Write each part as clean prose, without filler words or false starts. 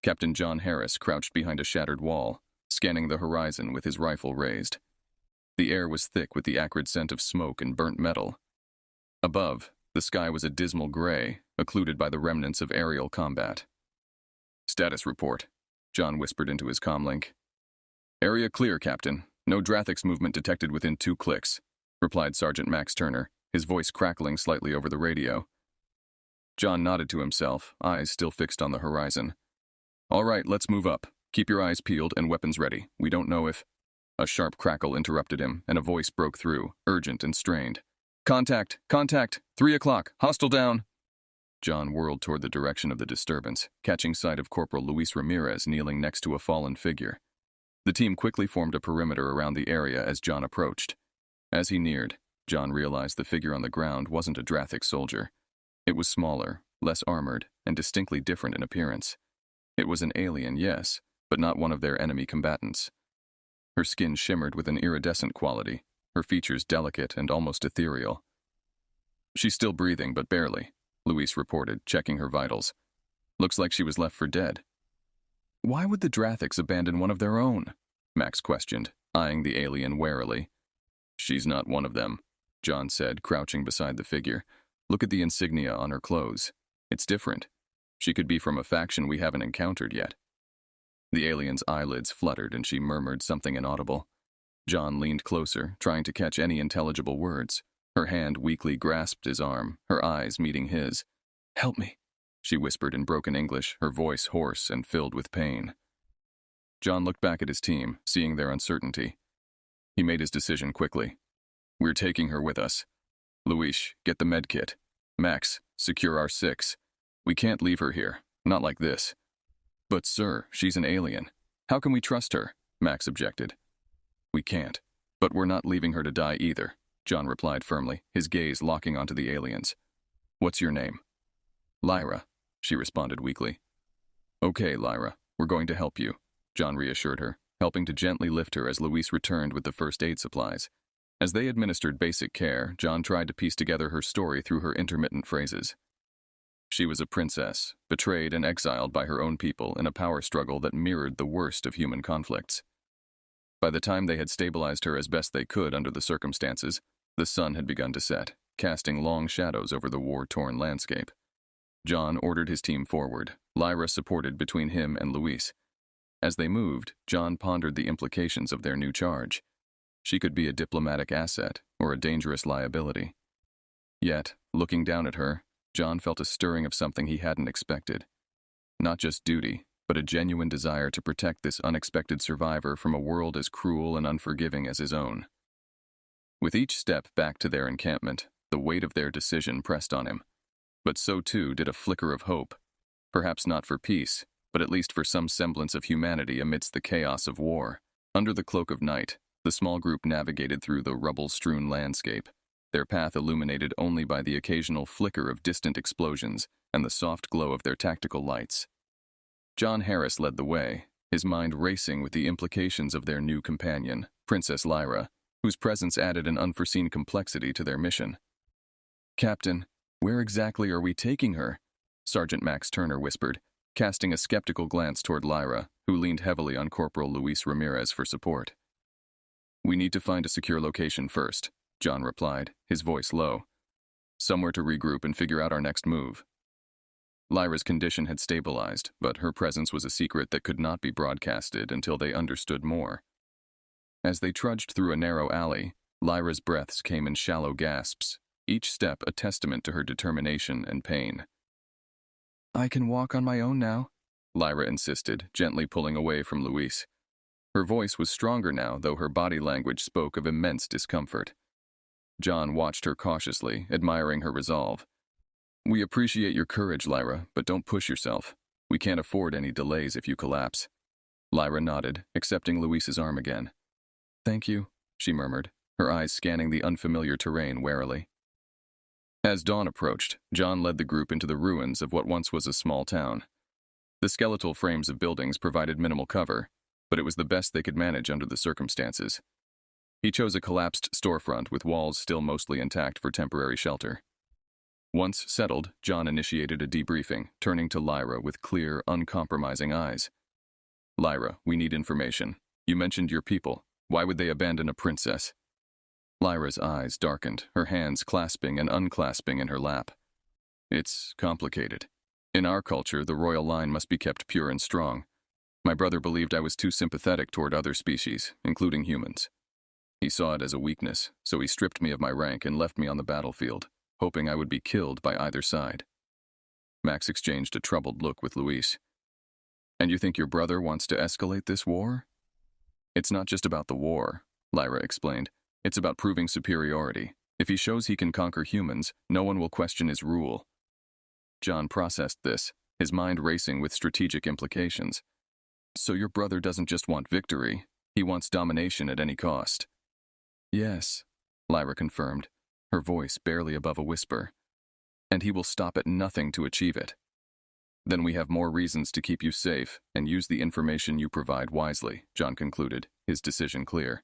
Captain John Harris crouched behind a shattered wall, scanning the horizon with his rifle raised. The air was thick with the acrid scent of smoke and burnt metal. Above, the sky was a dismal gray, occluded by the remnants of aerial combat. "Status report," John whispered into his comlink. "Area clear, Captain. No Drathix movement detected within 2 clicks," replied Sergeant Max Turner, his voice crackling slightly over the radio. John nodded to himself, eyes still fixed on the horizon. "All right, let's move up. Keep your eyes peeled and weapons ready. We don't know if—" A sharp crackle interrupted him, and a voice broke through, urgent and strained. "Contact! Contact! 3 o'clock! Hostile down!" John whirled toward the direction of the disturbance, catching sight of Corporal Luis Ramirez kneeling next to a fallen figure. The team quickly formed a perimeter around the area as John approached. As he neared, John realized the figure on the ground wasn't a Drathix soldier. It was smaller, less armored, and distinctly different in appearance. It was an alien, yes, but not one of their enemy combatants. Her skin shimmered with an iridescent quality, her features delicate and almost ethereal. "She's still breathing, but barely," Luis reported, checking her vitals. "Looks like she was left for dead." "Why would the Drathix abandon one of their own?" Max questioned, eyeing the alien warily. "She's not one of them," John said, crouching beside the figure. "Look at the insignia on her clothes. It's different. She could be from a faction we haven't encountered yet." The alien's eyelids fluttered and she murmured something inaudible. John leaned closer, trying to catch any intelligible words. Her hand weakly grasped his arm, her eyes meeting his. "Help me," she whispered in broken English, her voice hoarse and filled with pain. John looked back at his team, seeing their uncertainty. He made his decision quickly. "We're taking her with us. Luis, get the med kit. Max, secure our 6. We can't leave her here, not like this." "But sir, she's an alien. How can we trust her?" Max objected. "We can't, but we're not leaving her to die either," John replied firmly, his gaze locking onto the aliens. "What's your name?" "Lyra," she responded weakly. "Okay, Lyra, we're going to help you," John reassured her, helping to gently lift her as Luis returned with the first aid supplies. As they administered basic care, John tried to piece together her story through her intermittent phrases. She was a princess, betrayed and exiled by her own people in a power struggle that mirrored the worst of human conflicts. By the time they had stabilized her as best they could under the circumstances, the sun had begun to set, casting long shadows over the war-torn landscape. John ordered his team forward, Lyra supported between him and Luis. As they moved, John pondered the implications of their new charge. She could be a diplomatic asset or a dangerous liability. Yet, looking down at her, John felt a stirring of something he hadn't expected. Not just duty, but a genuine desire to protect this unexpected survivor from a world as cruel and unforgiving as his own. With each step back to their encampment, the weight of their decision pressed on him. But so too did a flicker of hope. Perhaps not for peace, but at least for some semblance of humanity amidst the chaos of war. Under the cloak of night, the small group navigated through the rubble-strewn landscape, their path illuminated only by the occasional flicker of distant explosions and the soft glow of their tactical lights. John Harris led the way, his mind racing with the implications of their new companion, Princess Lyra, whose presence added an unforeseen complexity to their mission. "Captain, where exactly are we taking her?" Sergeant Max Turner whispered, casting a skeptical glance toward Lyra, who leaned heavily on Corporal Luis Ramirez for support. "We need to find a secure location first," John replied, his voice low. "Somewhere to regroup and figure out our next move." Lyra's condition had stabilized, but her presence was a secret that could not be broadcasted until they understood more. As they trudged through a narrow alley, Lyra's breaths came in shallow gasps, each step a testament to her determination and pain. "I can walk on my own now," Lyra insisted, gently pulling away from Luis. Her voice was stronger now, though her body language spoke of immense discomfort. John watched her cautiously, admiring her resolve. "We appreciate your courage, Lyra, but don't push yourself. We can't afford any delays if you collapse." Lyra nodded, accepting Luis's arm again. "Thank you," she murmured, her eyes scanning the unfamiliar terrain warily. As dawn approached, John led the group into the ruins of what once was a small town. The skeletal frames of buildings provided minimal cover, but it was the best they could manage under the circumstances. He chose a collapsed storefront with walls still mostly intact for temporary shelter. Once settled, John initiated a debriefing, turning to Lyra with clear, uncompromising eyes. Lyra, we need information. You mentioned your people. Why would they abandon a princess? Lyra's eyes darkened, her hands clasping and unclasping in her lap. It's complicated. In our culture, the royal line must be kept pure and strong. My brother believed I was too sympathetic toward other species, including humans. He saw it as a weakness, so he stripped me of my rank and left me on the battlefield, hoping I would be killed by either side. Max exchanged a troubled look with Luis. And you think your brother wants to escalate this war? It's not just about the war, Lyra explained. It's about proving superiority. If he shows he can conquer humans, no one will question his rule. John processed this, his mind racing with strategic implications. So your brother doesn't just want victory, he wants domination at any cost. Yes, Lyra confirmed, her voice barely above a whisper. And he will stop at nothing to achieve it. Then we have more reasons to keep you safe and use the information you provide wisely, John concluded, his decision clear.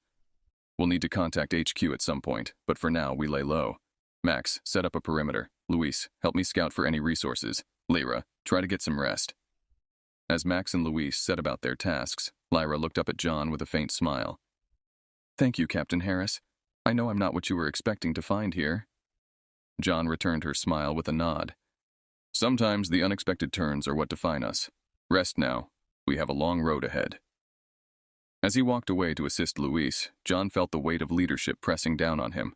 We'll need to contact HQ at some point, but for now we lay low. Max, set up a perimeter. Luis, help me scout for any resources. Lyra, try to get some rest. As Max and Luis set about their tasks, Lyra looked up at John with a faint smile. Thank you, Captain Harris. I know I'm not what you were expecting to find here. John returned her smile with a nod. Sometimes the unexpected turns are what define us. Rest now. We have a long road ahead. As he walked away to assist Luis, John felt the weight of leadership pressing down on him.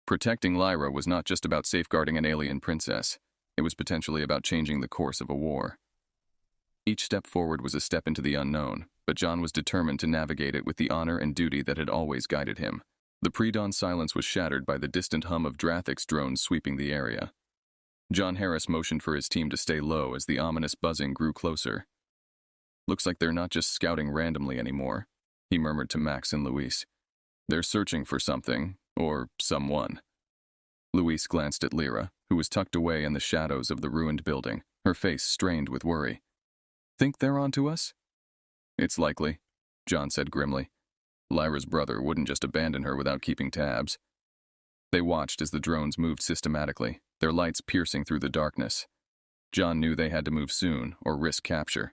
Protecting Lyra was not just about safeguarding an alien princess. It was potentially about changing the course of a war. Each step forward was a step into the unknown, but John was determined to navigate it with the honor and duty that had always guided him. The pre-dawn silence was shattered by the distant hum of Drathix drones sweeping the area. John Harris motioned for his team to stay low as the ominous buzzing grew closer. Looks like they're not just scouting randomly anymore, he murmured to Max and Luis. They're searching for something, or someone. Luis glanced at Lyra, who was tucked away in the shadows of the ruined building, her face strained with worry. Think they're onto us? It's likely, John said grimly. Lyra's brother wouldn't just abandon her without keeping tabs. They watched as the drones moved systematically, their lights piercing through the darkness. John knew they had to move soon, or risk capture.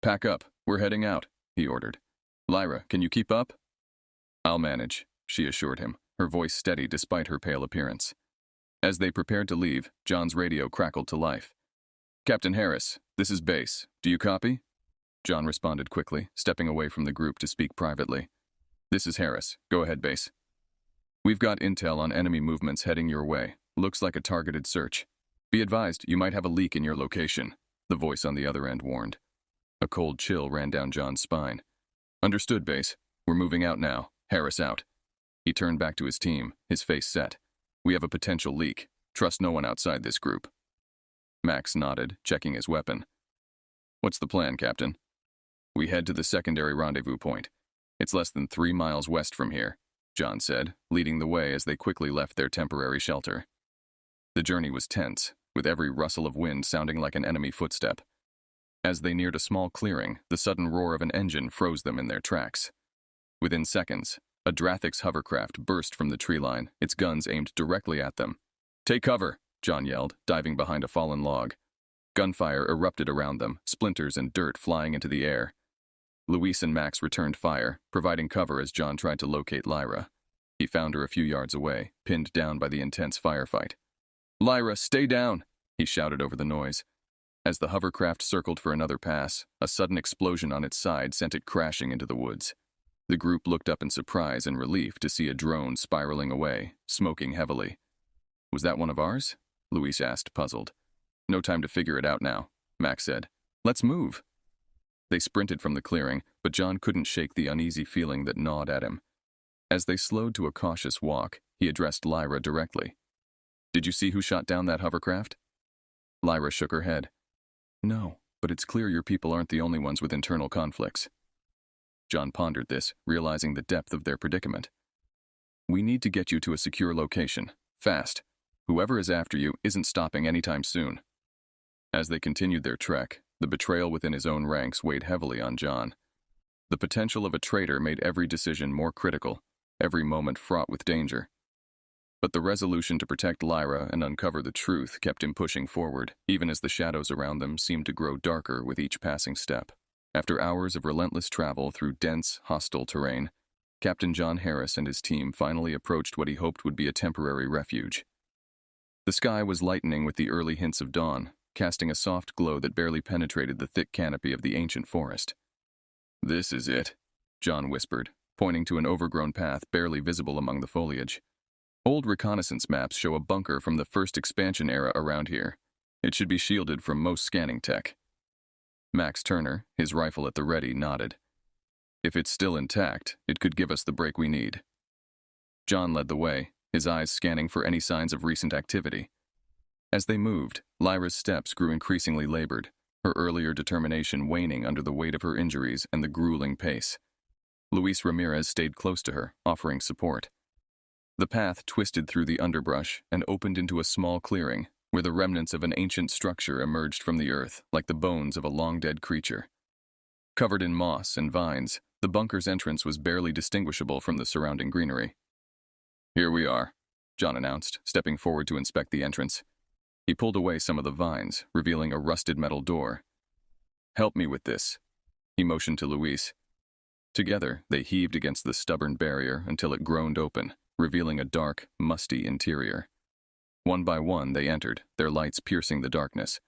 Pack up, we're heading out, he ordered. Lyra, can you keep up? I'll manage, she assured him, her voice steady despite her pale appearance. As they prepared to leave, John's radio crackled to life. Captain Harris, this is base. Do you copy? John responded quickly, stepping away from the group to speak privately. This is Harris. Go ahead, base. We've got intel on enemy movements heading your way. Looks like a targeted search. Be advised, you might have a leak in your location, the voice on the other end warned. A cold chill ran down John's spine. Understood, base. We're moving out now. Harris out. He turned back to his team, his face set. We have a potential leak. Trust no one outside this group. Max nodded, checking his weapon. What's the plan, Captain? We head to the secondary rendezvous point. It's less than 3 miles west from here, John said, leading the way as they quickly left their temporary shelter. The journey was tense, with every rustle of wind sounding like an enemy footstep. As they neared a small clearing, the sudden roar of an engine froze them in their tracks. Within seconds, a Drathix hovercraft burst from the tree line, its guns aimed directly at them. Take cover, John yelled, diving behind a fallen log. Gunfire erupted around them, splinters and dirt flying into the air. Luis and Max returned fire, providing cover as John tried to locate Lyra. He found her a few yards away, pinned down by the intense firefight. Lyra, stay down, he shouted over the noise. As the hovercraft circled for another pass, a sudden explosion on its side sent it crashing into the woods. The group looked up in surprise and relief to see a drone spiraling away, smoking heavily. Was that one of ours? Luis asked, puzzled. No time to figure it out now, Max said. Let's move. They sprinted from the clearing, but John couldn't shake the uneasy feeling that gnawed at him. As they slowed to a cautious walk, he addressed Lyra directly. Did you see who shot down that hovercraft? Lyra shook her head. No, but it's clear your people aren't the only ones with internal conflicts. John pondered this, realizing the depth of their predicament. We need to get you to a secure location, fast. Whoever is after you isn't stopping anytime soon. As they continued their trek, the betrayal within his own ranks weighed heavily on John. The potential of a traitor made every decision more critical, every moment fraught with danger. But the resolution to protect Lyra and uncover the truth kept him pushing forward, even as the shadows around them seemed to grow darker with each passing step. After hours of relentless travel through dense, hostile terrain, Captain John Harris and his team finally approached what he hoped would be a temporary refuge. The sky was lightening with the early hints of dawn, casting a soft glow that barely penetrated the thick canopy of the ancient forest. "This is it," John whispered, pointing to an overgrown path barely visible among the foliage. "Old reconnaissance maps show a bunker from the first expansion era around here. It should be shielded from most scanning tech." Max Turner, his rifle at the ready, nodded. "If it's still intact, it could give us the break we need." John led the way, his eyes scanning for any signs of recent activity. As they moved, Lyra's steps grew increasingly labored, her earlier determination waning under the weight of her injuries and the grueling pace. Luis Ramirez stayed close to her, offering support. The path twisted through the underbrush and opened into a small clearing, where the remnants of an ancient structure emerged from the earth like the bones of a long-dead creature. Covered in moss and vines, the bunker's entrance was barely distinguishable from the surrounding greenery. "Here we are," John announced, stepping forward to inspect the entrance. He pulled away some of the vines, revealing a rusted metal door. "Help me with this," he motioned to Luis. Together, they heaved against the stubborn barrier until it groaned open, revealing a dark, musty interior. One by one, they entered, their lights piercing the darkness.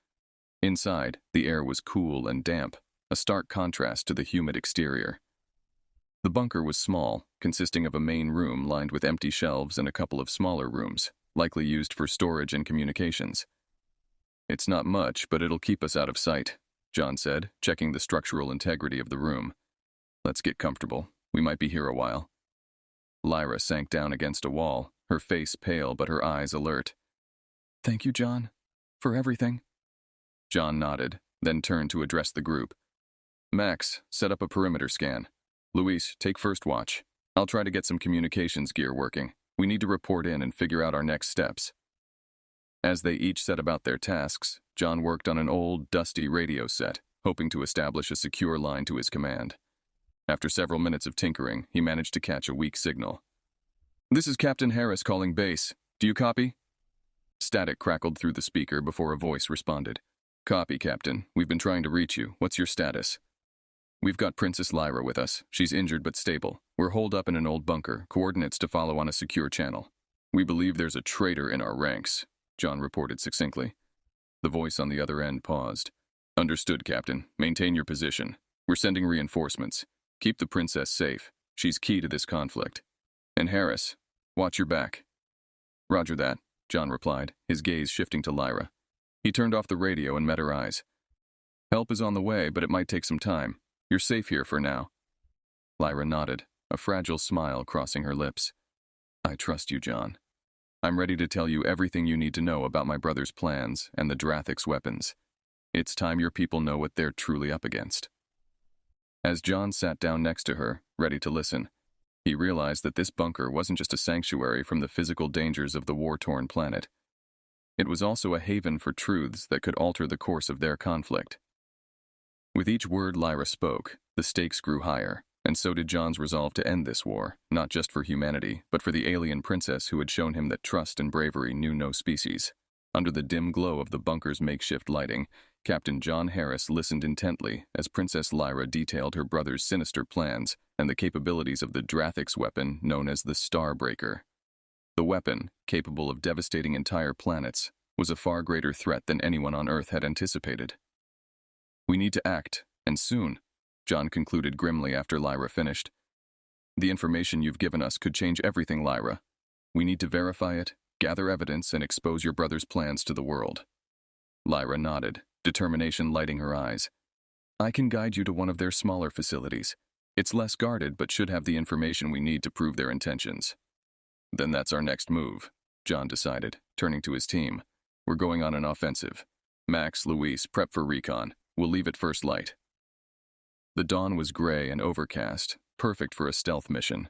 Inside, the air was cool and damp, a stark contrast to the humid exterior. The bunker was small, consisting of a main room lined with empty shelves and a couple of smaller rooms, likely used for storage and communications. "It's not much, but it'll keep us out of sight," John said, checking the structural integrity of the room. "Let's get comfortable. We might be here a while." Lyra sank down against a wall, her face pale but her eyes alert. "Thank you, John, for everything." John nodded, then turned to address the group. "Max, set up a perimeter scan. Luis, take first watch. I'll try to get some communications gear working. We need to report in and figure out our next steps." As they each set about their tasks, John worked on an old, dusty radio set, hoping to establish a secure line to his command. After several minutes of tinkering, he managed to catch a weak signal. "This is Captain Harris calling base. Do you copy?" Static crackled through the speaker before a voice responded. "Copy, Captain. We've been trying to reach you. What's your status?" "We've got Princess Lyra with us. She's injured but stable. We're holed up in an old bunker, coordinates to follow on a secure channel. We believe there's a traitor in our ranks," John reported succinctly. The voice on the other end paused. "Understood, Captain. Maintain your position. We're sending reinforcements. Keep the princess safe. She's key to this conflict. And Harris, watch your back." "Roger that," John replied, his gaze shifting to Lyra. He turned off the radio and met her eyes. "Help is on the way, but it might take some time. You're safe here for now." Lyra nodded, a fragile smile crossing her lips. "I trust you, John. I'm ready to tell you everything you need to know about my brother's plans and the Drathix weapons. It's time your people know what they're truly up against." As John sat down next to her, ready to listen, he realized that this bunker wasn't just a sanctuary from the physical dangers of the war-torn planet. It was also a haven for truths that could alter the course of their conflict. With each word Lyra spoke, the stakes grew higher, and so did John's resolve to end this war, not just for humanity, but for the alien princess who had shown him that trust and bravery knew no species. Under the dim glow of the bunker's makeshift lighting, Captain John Harris listened intently as Princess Lyra detailed her brother's sinister plans and the capabilities of the Drathix weapon known as the Starbreaker. The weapon, capable of devastating entire planets, was a far greater threat than anyone on Earth had anticipated. "We need to act, and soon," John concluded grimly after Lyra finished. "The information you've given us could change everything, Lyra. We need to verify it, gather evidence, and expose your brother's plans to the world." Lyra nodded, determination lighting her eyes. "I can guide you to one of their smaller facilities. It's less guarded but should have the information we need to prove their intentions." "Then that's our next move," John decided, turning to his team. "We're going on an offensive. Max, Luis, prep for recon. We'll leave at first light." The dawn was gray and overcast, perfect for a stealth mission.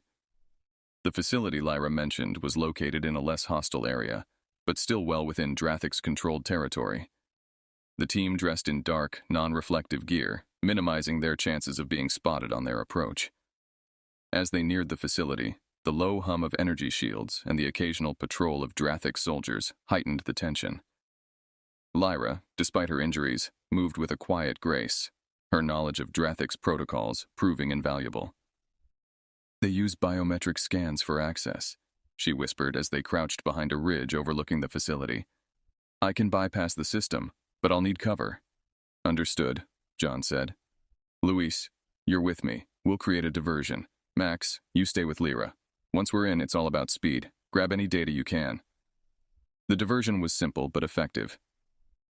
The facility Lyra mentioned was located in a less hostile area, but still well within Drathix-controlled territory. The team dressed in dark, non-reflective gear, minimizing their chances of being spotted on their approach. As they neared the facility, The low hum of energy shields and the occasional patrol of Drathic soldiers heightened the tension. Lyra, despite her injuries, moved with a quiet grace, her knowledge of Drathic's protocols proving invaluable. "They use biometric scans for access," she whispered as they crouched behind a ridge overlooking the facility. "I can bypass the system, but I'll need cover." "Understood," John said. "Luis, you're with me. We'll create a diversion. Max, you stay with Lyra. Once we're in, it's all about speed. Grab any data you can." The diversion was simple but effective.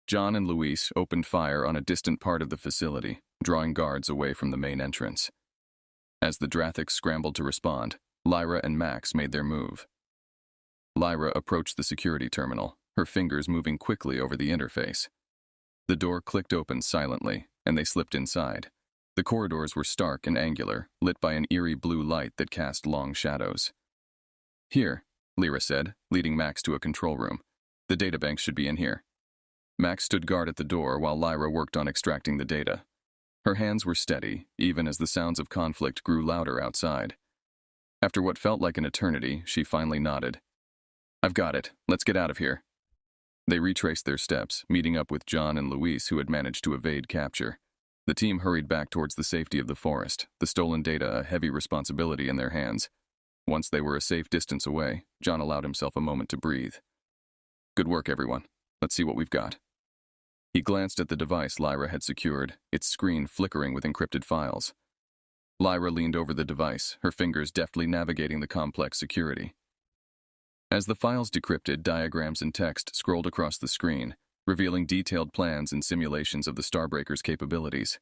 John and Luis opened fire on a distant part of the facility, drawing guards away from the main entrance. As the Drathics scrambled to respond, Lyra and Max made their move. Lyra approached the security terminal, her fingers moving quickly over the interface. The door clicked open silently, and they slipped inside. The corridors were stark and angular, lit by an eerie blue light that cast long shadows. "Here," Lyra said, leading Max to a control room. "The databanks should be in here." Max stood guard at the door while Lyra worked on extracting the data. Her hands were steady, even as the sounds of conflict grew louder outside. After what felt like an eternity, she finally nodded. "I've got it. Let's get out of here." They retraced their steps, meeting up with John and Luis, who had managed to evade capture. The team hurried back towards the safety of the forest, the stolen data a heavy responsibility in their hands. Once they were a safe distance away, John allowed himself a moment to breathe. "Good work, everyone. Let's see what we've got." He glanced at the device Lyra had secured, its screen flickering with encrypted files. Lyra leaned over the device, her fingers deftly navigating the complex security. As the files decrypted, diagrams and text scrolled across the screen, revealing detailed plans and simulations of the Starbreaker's capabilities.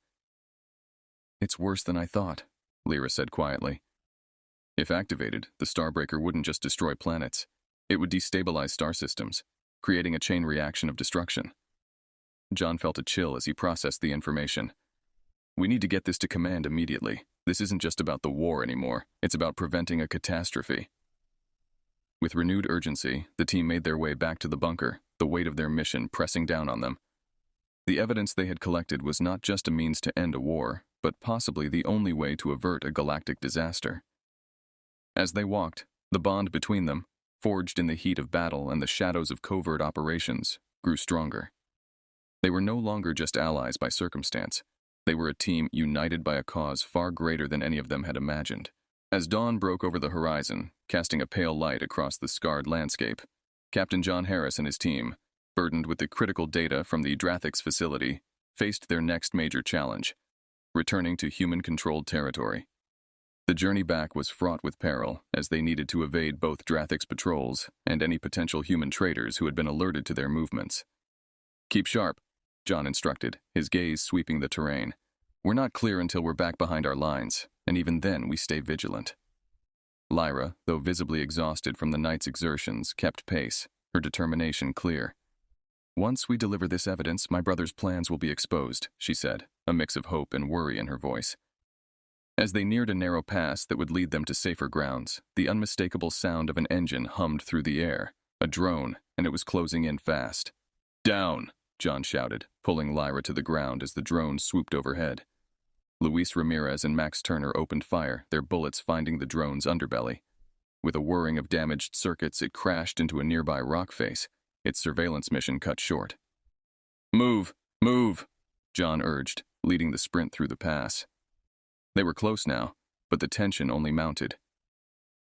"It's worse than I thought," Lyra said quietly. If activated, the Starbreaker wouldn't just destroy planets. It would destabilize star systems, creating a chain reaction of destruction. John felt a chill as he processed the information. "We need to get this to command immediately. This isn't just about the war anymore. It's about preventing a catastrophe." With renewed urgency, the team made their way back to the bunker, the weight of their mission pressing down on them. The evidence they had collected was not just a means to end a war, but possibly the only way to avert a galactic disaster. As they walked, the bond between them, forged in the heat of battle and the shadows of covert operations, grew stronger. They were no longer just allies by circumstance. They were a team united by a cause far greater than any of them had imagined. As dawn broke over the horizon, casting a pale light across the scarred landscape, Captain John Harris and his team, burdened with the critical data from the Drathics facility, faced their next major challenge: returning to human-controlled territory. The journey back was fraught with peril, as they needed to evade both Drathics patrols and any potential human traitors who had been alerted to their movements. "Keep sharp," John instructed, his gaze sweeping the terrain. "We're not clear until we're back behind our lines, and even then we stay vigilant." Lyra, though visibly exhausted from the night's exertions, kept pace, her determination clear. "Once we deliver this evidence, my brother's plans will be exposed," she said, a mix of hope and worry in her voice. As they neared a narrow pass that would lead them to safer grounds, the unmistakable sound of an engine hummed through the air, a drone, and it was closing in fast. "Down!" John shouted, pulling Lyra to the ground as the drone swooped overhead. Luis Ramirez and Max Turner opened fire, their bullets finding the drone's underbelly. With a whirring of damaged circuits, it crashed into a nearby rock face, its surveillance mission cut short. "Move! Move!" John urged, leading the sprint through the pass. They were close now, but the tension only mounted.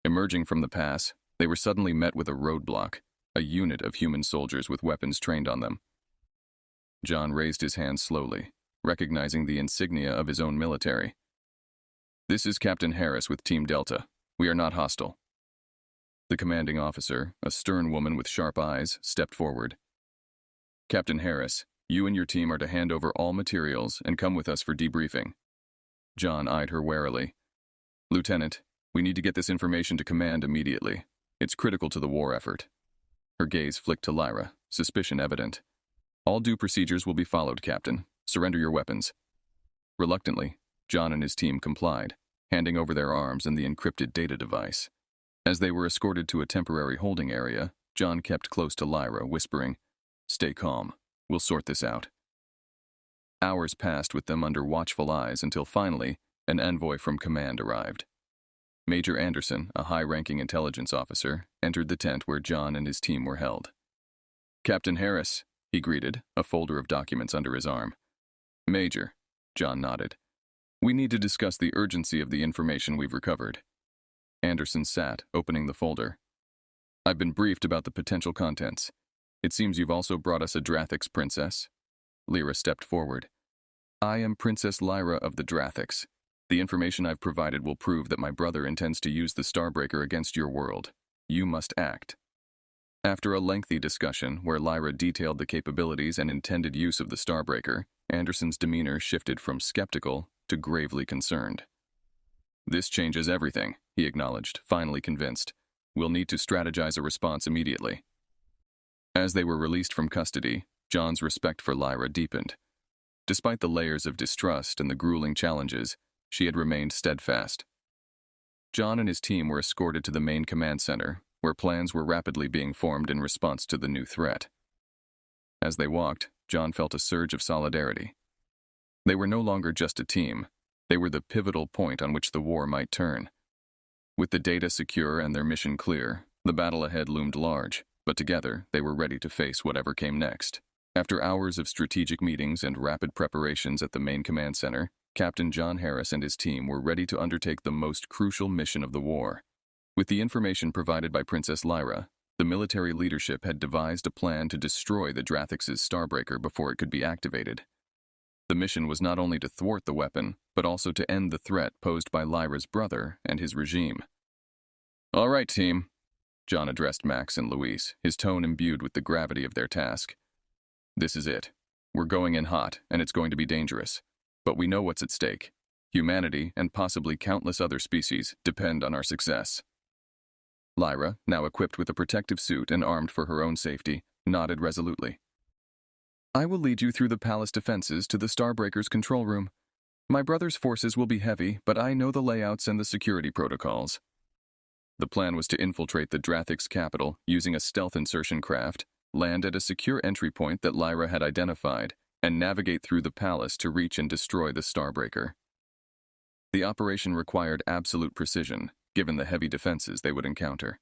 Emerging from the pass, they were suddenly met with a roadblock, a unit of human soldiers with weapons trained on them. John raised his hand slowly, recognizing the insignia of his own military. "This is Captain Harris with Team Delta. We are not hostile." The commanding officer, a stern woman with sharp eyes, stepped forward. "Captain Harris, you and your team are to hand over all materials and come with us for debriefing." John eyed her warily. "Lieutenant, we need to get this information to command immediately. It's critical to the war effort." Her gaze flicked to Lyra, suspicion evident. "All due procedures will be followed, Captain. Surrender your weapons." Reluctantly, John and his team complied, handing over their arms and the encrypted data device. As they were escorted to a temporary holding area, John kept close to Lyra, whispering, "Stay calm. We'll sort this out." Hours passed with them under watchful eyes until finally, an envoy from command arrived. Major Anderson, a high-ranking intelligence officer, entered the tent where John and his team were held. "Captain Harris," he greeted, a folder of documents under his arm. "Major," John nodded. "We need to discuss the urgency of the information we've recovered." Anderson sat, opening the folder. "I've been briefed about the potential contents. It seems you've also brought us a Drathix princess." Lyra stepped forward. "I am Princess Lyra of the Drathix. The information I've provided will prove that my brother intends to use the Starbreaker against your world. You must act." After a lengthy discussion where Lyra detailed the capabilities and intended use of the Starbreaker, Anderson's demeanor shifted from skeptical to gravely concerned. "This changes everything," he acknowledged, finally convinced. "We'll need to strategize a response immediately." As they were released from custody, John's respect for Lyra deepened. Despite the layers of distrust and the grueling challenges, she had remained steadfast. John and his team were escorted to the main command center, where plans were rapidly being formed in response to the new threat. As they walked, John felt a surge of solidarity. They were no longer just a team. They were the pivotal point on which the war might turn. With the data secure and their mission clear, the battle ahead loomed large, but together they were ready to face whatever came next. After hours of strategic meetings and rapid preparations at the main command center, Captain John Harris and his team were ready to undertake the most crucial mission of the war. With the information provided by Princess Lyra, the military leadership had devised a plan to destroy the Drathix's Starbreaker before it could be activated. The mission was not only to thwart the weapon, but also to end the threat posed by Lyra's brother and his regime. "All right, team," John addressed Max and Luis, his tone imbued with the gravity of their task. "This is it. We're going in hot, and it's going to be dangerous. But we know what's at stake. Humanity, and possibly countless other species, depend on our success." Lyra, now equipped with a protective suit and armed for her own safety, nodded resolutely. "I will lead you through the palace defenses to the Starbreaker's control room. My brother's forces will be heavy, but I know the layouts and the security protocols." The plan was to infiltrate the Drathix capital using a stealth insertion craft, land at a secure entry point that Lyra had identified, and navigate through the palace to reach and destroy the Starbreaker. The operation required absolute precision, given the heavy defenses they would encounter.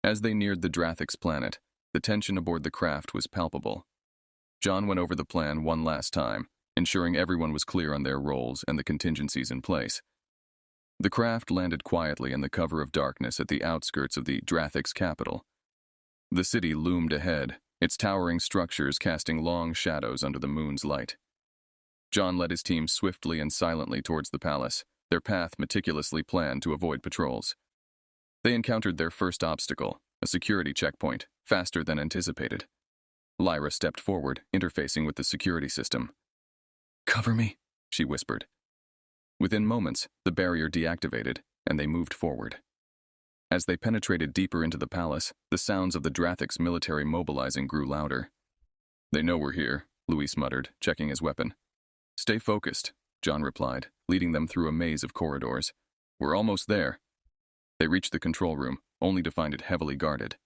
As they neared the Drathix planet, the tension aboard the craft was palpable. John went over the plan one last time, ensuring everyone was clear on their roles and the contingencies in place. The craft landed quietly in the cover of darkness at the outskirts of the Drathix capital. The city loomed ahead, its towering structures casting long shadows under the moon's light. John led his team swiftly and silently towards the palace, their path meticulously planned to avoid patrols. They encountered their first obstacle, a security checkpoint, faster than anticipated. Lyra stepped forward, interfacing with the security system. "Cover me," she whispered. Within moments, the barrier deactivated, and they moved forward. As they penetrated deeper into the palace, the sounds of the Drathix military mobilizing grew louder. "They know we're here," Luis muttered, checking his weapon. "Stay focused," John replied, leading them through a maze of corridors. "We're almost there." They reached the control room, only to find it heavily guarded.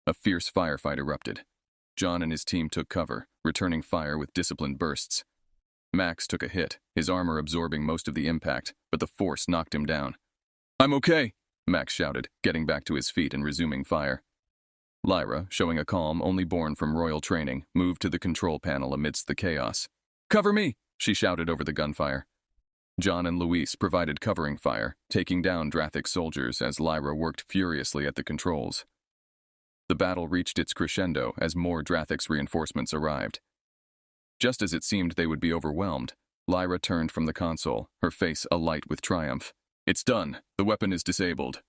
A fierce firefight erupted. John and his team took cover, returning fire with disciplined bursts. Max took a hit, his armor absorbing most of the impact, but the force knocked him down. "I'm okay," Max shouted, getting back to his feet and resuming fire. Lyra, showing a calm only born from royal training, moved to the control panel amidst the chaos. "Cover me!" she shouted over the gunfire. John and Luis provided covering fire, taking down Drathix soldiers as Lyra worked furiously at the controls. The battle reached its crescendo as more Drathix reinforcements arrived. Just as it seemed they would be overwhelmed, Lyra turned from the console, her face alight with triumph. "It's done. The weapon is disabled."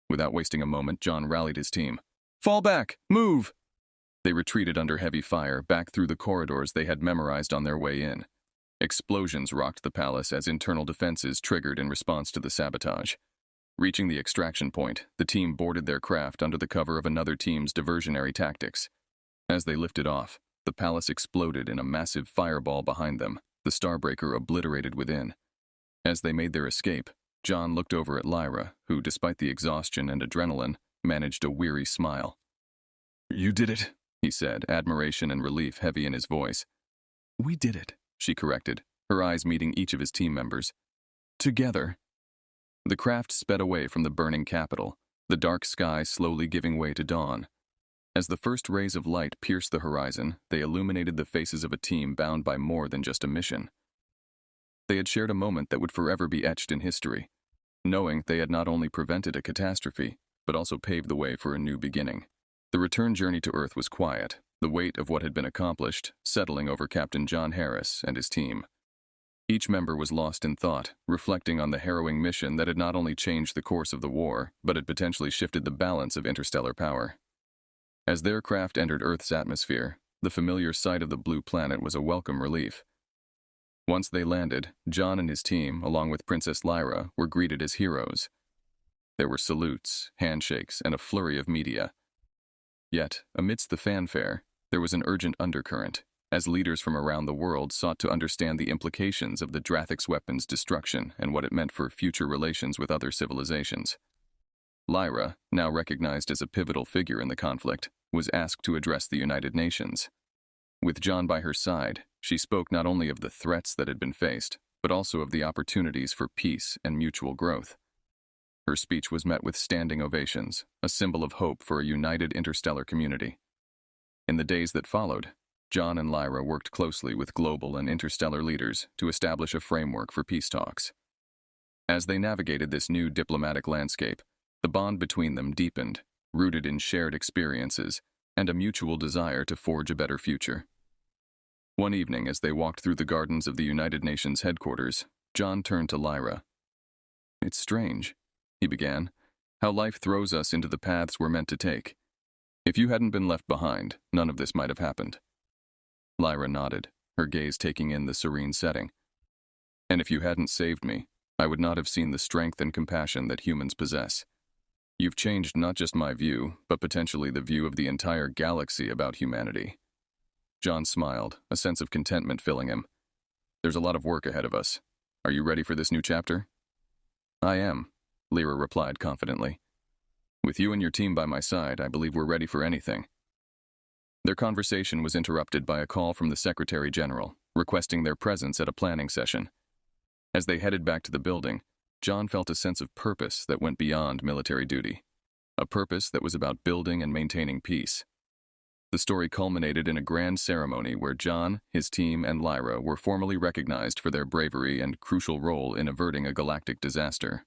Without wasting a moment, John rallied his team. "Fall back! Move!" They retreated under heavy fire, back through the corridors they had memorized on their way in. Explosions rocked the palace as internal defenses triggered in response to the sabotage. Reaching the extraction point, the team boarded their craft under the cover of another team's diversionary tactics. As they lifted off, the palace exploded in a massive fireball behind them, the Starbreaker obliterated within. As they made their escape, John looked over at Lyra, who, despite the exhaustion and adrenaline, managed a weary smile. "You did it," he said, admiration and relief heavy in his voice. "We did it," she corrected, her eyes meeting each of his team members. "Together." The craft sped away from the burning capital, the dark sky slowly giving way to dawn. As the first rays of light pierced the horizon, they illuminated the faces of a team bound by more than just a mission. They had shared a moment that would forever be etched in history, knowing they had not only prevented a catastrophe, but also paved the way for a new beginning. The return journey to Earth was quiet, the weight of what had been accomplished settling over Captain John Harris and his team. Each member was lost in thought, reflecting on the harrowing mission that had not only changed the course of the war, but had potentially shifted the balance of interstellar power. As their craft entered Earth's atmosphere, the familiar sight of the blue planet was a welcome relief. Once they landed, John and his team, along with Princess Lyra, were greeted as heroes. There were salutes, handshakes, and a flurry of media. Yet, amidst the fanfare, there was an urgent undercurrent, as leaders from around the world sought to understand the implications of the Drathix weapon's destruction and what it meant for future relations with other civilizations. Lyra, now recognized as a pivotal figure in the conflict, was asked to address the United Nations. With John by her side, she spoke not only of the threats that had been faced, but also of the opportunities for peace and mutual growth. Her speech was met with standing ovations, a symbol of hope for a united interstellar community. In the days that followed, John and Lyra worked closely with global and interstellar leaders to establish a framework for peace talks. As they navigated this new diplomatic landscape, the bond between them deepened, rooted in shared experiences and a mutual desire to forge a better future. One evening, as they walked through the gardens of the United Nations headquarters, John turned to Lyra. "It's strange," he began, "how life throws us into the paths we're meant to take. If you hadn't been left behind, none of this might have happened." Lyra nodded, her gaze taking in the serene setting. "And if you hadn't saved me, I would not have seen the strength and compassion that humans possess. You've changed not just my view, but potentially the view of the entire galaxy about humanity." John smiled, a sense of contentment filling him. "There's a lot of work ahead of us. Are you ready for this new chapter?" "I am," Lyra replied confidently. "With you and your team by my side, I believe we're ready for anything." Their conversation was interrupted by a call from the Secretary General, requesting their presence at a planning session. As they headed back to the building, John felt a sense of purpose that went beyond military duty, a purpose that was about building and maintaining peace. The story culminated in a grand ceremony where John, his team, and Lyra were formally recognized for their bravery and crucial role in averting a galactic disaster.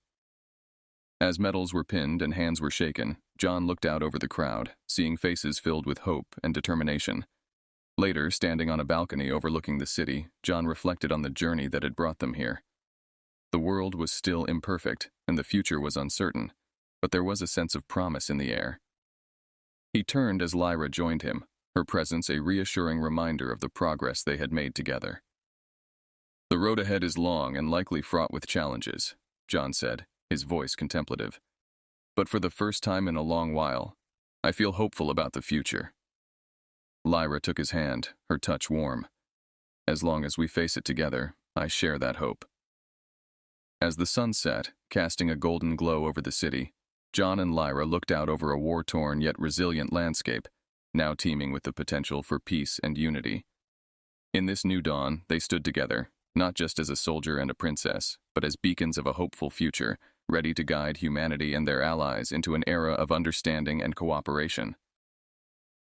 As medals were pinned and hands were shaken, John looked out over the crowd, seeing faces filled with hope and determination. Later, standing on a balcony overlooking the city, John reflected on the journey that had brought them here. The world was still imperfect, and the future was uncertain, but there was a sense of promise in the air. He turned as Lyra joined him, her presence a reassuring reminder of the progress they had made together. "The road ahead is long and likely fraught with challenges," John said, his voice contemplative. "But for the first time in a long while, I feel hopeful about the future." Lyra took his hand, her touch warm. "As long as we face it together, I share that hope." As the sun set, casting a golden glow over the city, John and Lyra looked out over a war-torn yet resilient landscape, now teeming with the potential for peace and unity. In this new dawn, they stood together, not just as a soldier and a princess, but as beacons of a hopeful future, ready to guide humanity and their allies into an era of understanding and cooperation.